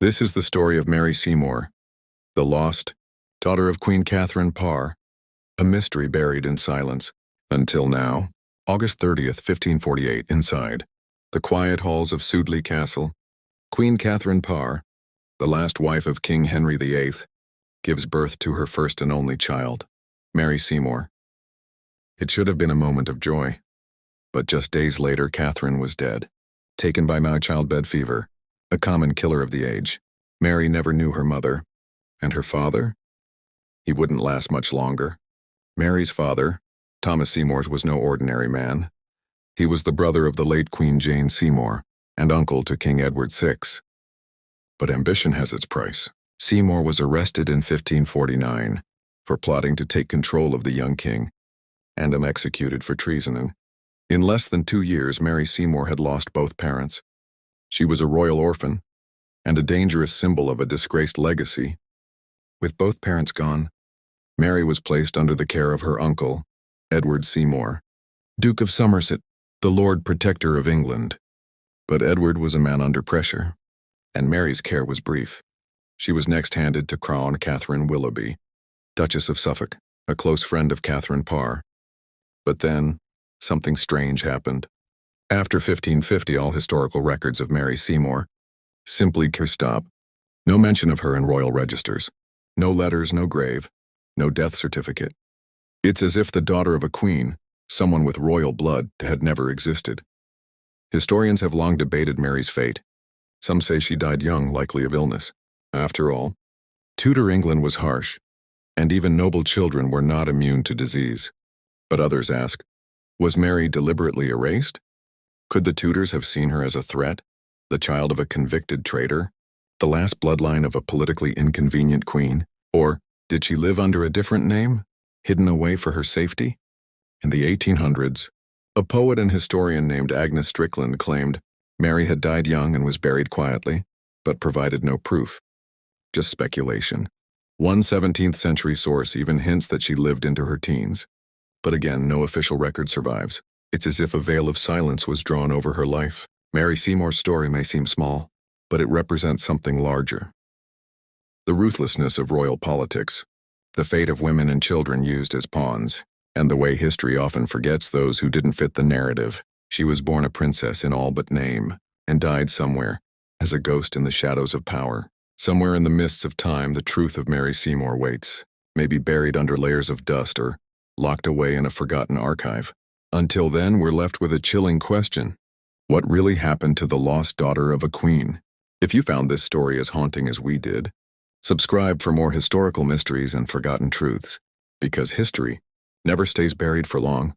This is the story of Mary Seymour, the lost daughter of Queen Catherine Parr, a mystery buried in silence. Until now, August 30th, 1548, inside the quiet halls of Sudeley Castle, Queen Catherine Parr, the last wife of King Henry VIII, gives birth to her first and only child, Mary Seymour. It should have been a moment of joy, but just days later Catherine was dead, taken by childbed fever, a common killer of the age. Mary never knew her mother, and her father? He wouldn't last much longer. Mary's father, Thomas Seymour, was no ordinary man. He was the brother of the late Queen Jane Seymour and uncle to King Edward VI. But ambition has its price. Seymour was arrested in 1549 for plotting to take control of the young king, and executed for treason. In less than 2 years, Mary Seymour had lost both parents. She was a royal orphan, and a dangerous symbol of a disgraced legacy. With both parents gone, Mary was placed under the care of her uncle, Edward Seymour, Duke of Somerset, the Lord Protector of England. But Edward was a man under pressure, and Mary's care was brief. She was next handed to Crown Catherine Willoughby, Duchess of Suffolk, a close friend of Catherine Parr. But then, something strange happened. After 1550, all historical records of Mary Seymour simply stop. No mention of her in royal registers. No letters, no grave, no death certificate. It's as if the daughter of a queen, someone with royal blood, had never existed. Historians have long debated Mary's fate. Some say she died young, likely of illness. After all, Tudor England was harsh, and even noble children were not immune to disease. But others ask, was Mary deliberately erased? Could the Tudors have seen her as a threat, the child of a convicted traitor, the last bloodline of a politically inconvenient queen? Or did she live under a different name, hidden away for her safety? In the 1800s, a poet and historian named Agnes Strickland claimed Mary had died young and was buried quietly, but provided no proof. Just speculation. One 17th century source even hints that she lived into her teens. But again, no official record survives. It's as if a veil of silence was drawn over her life. Mary Seymour's story may seem small, but it represents something larger. The ruthlessness of royal politics, the fate of women and children used as pawns, and the way history often forgets those who didn't fit the narrative. She was born a princess in all but name, and died somewhere, as a ghost in the shadows of power. Somewhere in the mists of time, the truth of Mary Seymour waits, maybe buried under layers of dust or locked away in a forgotten archive. Until then, we're left with a chilling question. What really happened to the lost daughter of a queen? If you found this story as haunting as we did, subscribe for more historical mysteries and forgotten truths, because history never stays buried for long.